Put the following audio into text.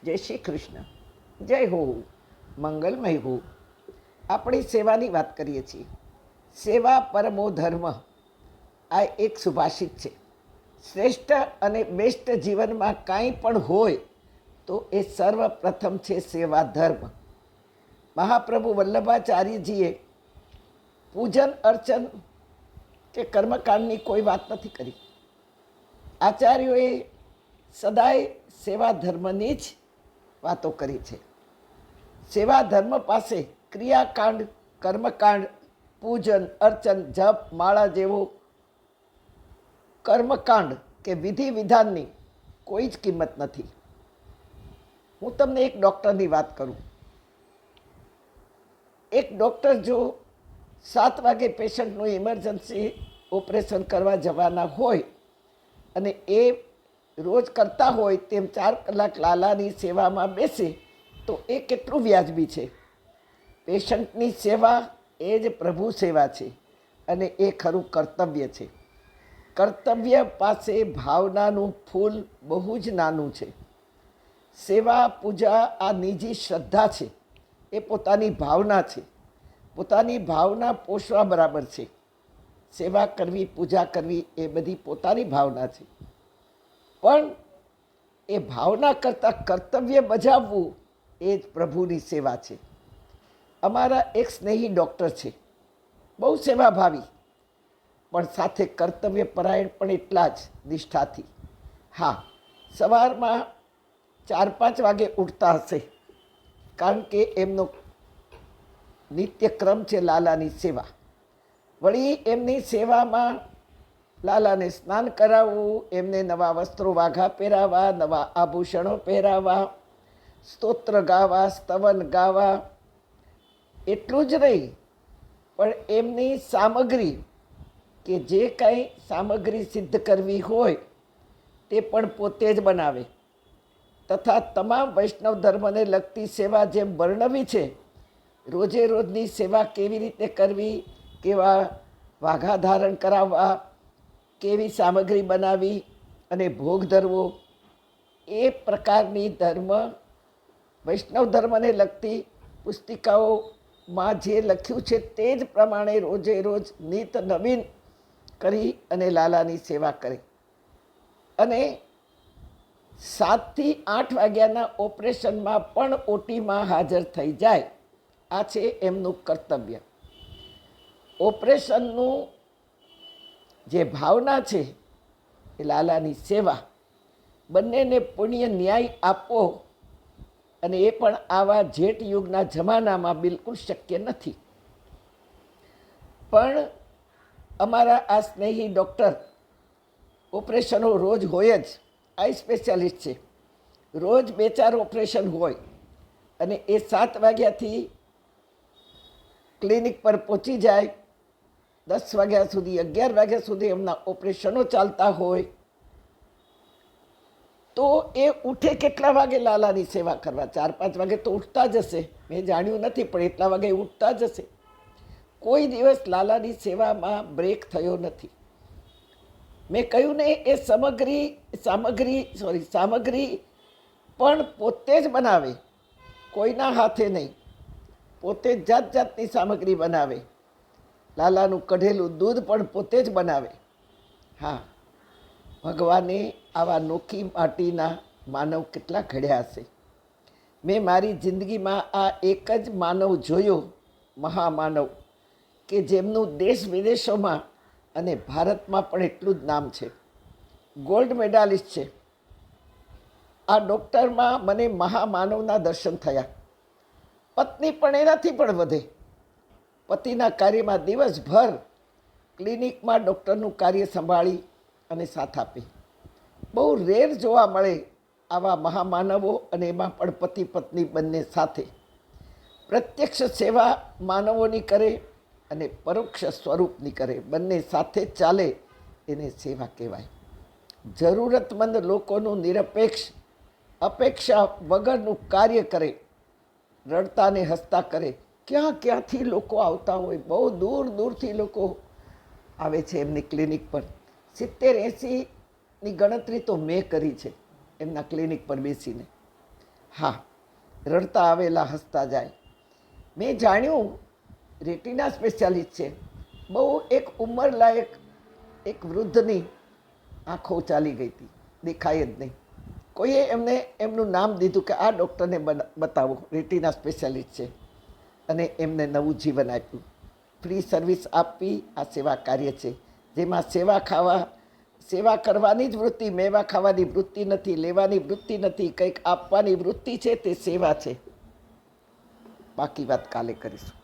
જય શ્રી કૃષ્ણ. જય હો, મંગલમય હો. આપણી સેવાની વાત કરીએ છીએ. સેવા પરમો ધર્મ, આ એક સુભાષિત છે. શ્રેષ્ઠ અને બેસ્ટ જીવનમાં કાંઈ પણ હોય તો એ સર્વપ્રથમ છે સેવા ધર્મ. મહાપ્રભુ વલ્લભાચાર્યજીએ પૂજન અર્ચન કે કર્મકાંડની કોઈ વાત નથી કરી. આચાર્યોએ સદાય સેવા ધર્મની જ વાતો કરી છે. સેવા ધર્મ પાસે ક્રિયાકાંડ, કર્મકાંડ, પૂજન અર્ચન, જપ, માળા જેવો કર્મકાંડ કે વિધિ વિધાનની કોઈ જ કિંમત નથી. હું તમને એક ડૉક્ટરની વાત કરું. એક ડૉક્ટર જો 7 વાગે પેશન્ટનું ઇમરજન્સી ઓપરેશન કરવા જવાના હોય અને એ રોજ કરતા હોય તેમ 4 કલાક લાલાની સેવામાં બેસે તો એ કેટલું વ્યાજબી છે. પેશન્ટની સેવા એ જ પ્રભુ સેવા છે અને એ ખરું કર્તવ્ય છે. કર્તવ્ય પાસે ભાવનાનું ફૂલ બહુ જ નાનું છે. સેવા પૂજા આ નિજી શ્રદ્ધા છે, એ પોતાની ભાવના છે. પોતાની ભાવના પોષવા બરાબર છે. સેવા કરવી, પૂજા કરવી એ બધી પોતાની ભાવના છે. પણ એ ભાવના કરતાં કર્તવ્ય બજાવવું એ જ પ્રભુની સેવા છે. અમારા એક સ્નેહી ડૉક્ટર છે, બહુ સેવાભાવી, પણ સાથે કર્તવ્ય પરાયણ પણ એટલા જ નિષ્ઠાથી. હા, સવારમાં 4-5 વાગે ઉઠતા હશે, કારણ કે એમનો નિત્યક્રમ છે લાલાની સેવા. વળી એમની સેવામાં લાલાને સ્નાન કરાવવું, એમને નવા વસ્ત્રો વાઘા પહેરાવવા, નવા આભૂષણો પહેરાવવા, સ્તોત્ર ગાવા, સ્તવન ગાવા. એટલું જ નહીં, પણ એમની સામગ્રી કે જે કાંઈ સામગ્રી સિદ્ધ કરવી હોય તે પણ પોતે જ બનાવે. તથા તમામ વૈષ્ણવ ધર્મને લગતી સેવા જેમ વર્ણવી છે, રોજે રોજની સેવા કેવી રીતે કરવી, કેવા વાઘા ધારણ કરાવવા, કેવી સામગ્રી બનાવી અને ભોગ ધરવો, એ પ્રકારની વૈષ્ણવ ધર્મને લગતી પુસ્તિકાઓમાં જે લખ્યું છે તે જ પ્રમાણે રોજે રોજ નિત નવીન કરી અને લાલાની સેવા કરે. અને 7 થી 8 વાગ્યાના ઓપરેશનમાં પણ ઓટીમાં હાજર થઈ જાય. આ છે એમનું કર્તવ્ય. ઓપરેશનનું જે ભાવના છે એ લાલાની સેવા, બંનેને પુણ્ય ન્યાય આપવો, અને એ પણ આવા જેઠ યુગના જમાનામાં બિલકુલ શક્ય નથી. પણ અમારા આ સ્નેહી ડૉક્ટર ઓપરેશનો રોજ હોય જ, આઈ સ્પેશિયાલિસ્ટ છે. રોજ 2-4 ઓપરેશન હોય અને એ 7 વાગ્યાથી ક્લિનિક પર પહોંચી જાય. 10 વાગ્યા સુધી, 11 વાગ્યા સુધી એમના ઓપરેશનો ચાલતા હોય. તો એ ઉઠે કેટલા વાગે લાલાની સેવા કરવા? 4-5 વાગે તો ઉઠતા જ હશે, મેં જાણ્યું નથી, પણ એટલા વાગે ઉઠતા જ હશે. કોઈ દિવસ લાલાની સેવામાં બ્રેક થયો નથી. મેં કહ્યું ને, એ સામગ્રી પણ પોતે જ બનાવે, કોઈના હાથે નહીં. પોતે જાત જાતની સામગ્રી બનાવે. લાલાનું કઢેલું દૂધ પણ પોતે જ બનાવે. હા, ભગવાને આવા નોખી માટીના માનવ કેટલા ઘડ્યા હશે. મેં મારી જિંદગીમાં આ એક જ માનવ જોયો, મહામાનવ, કે જેમનું દેશ વિદેશોમાં અને ભારતમાં પણ એટલું જ નામ છે. ગોલ્ડ મેડાલિસ્ટ છે. આ ડૉક્ટરમાં મને મહામાનવના દર્શન થયા. પત્ની પણ એનાથી પણ વધે. પતિના કાર્યમાં દિવસભર ક્લિનિકમાં ડૉક્ટરનું કાર્ય સંભાળી અને સાથ આપે. બહુ રેર જોવા મળે આવા મહામાનવો, અને એમાં પણ પતિ પત્ની બંને સાથે. પ્રત્યક્ષ સેવા માનવોની કરે અને પરોક્ષ સ્વરૂપની કરે, બંને સાથે ચાલે, એને સેવા કહેવાય. જરૂરતમંદ લોકોનું નિરપેક્ષ, અપેક્ષા વગરનું કાર્ય કરે, રડતા ને હસતા કરે. ક્યાં ક્યાંથી લોકો આવતા હોય, બહુ દૂર દૂરથી લોકો આવે છે એમની ક્લિનિક પર. 70-80ની ગણતરી તો મેં કરી છે એમના ક્લિનિક પર બેસીને. હા, રડતા આવેલા હસતા જાય. મેં જાણ્યું રેટિના સ્પેશિયાલિસ્ટ છે. બહુ એક ઉંમરલાયક એક વૃદ્ધની આંખો ચાલી ગઈ હતી, દેખાય જ નહીં. કોઈએ એમને એમનું નામ દીધું કે આ ડૉક્ટરને બતાવો, રેટિના સ્પેશિયાલિસ્ટ છે, અને એમને નવું જીવન આપ્યું. ફ્રી સર્વિસ આપવી આ સેવા કાર્ય છે, જેમાં સેવા કરવાની જ વૃત્તિ, મેવા ખાવાની વૃત્તિ નથી, લેવાની વૃત્તિ નથી, કંઈક આપવાની વૃત્તિ છે, તે સેવા છે. બાકી વાત કાલે કરીશું.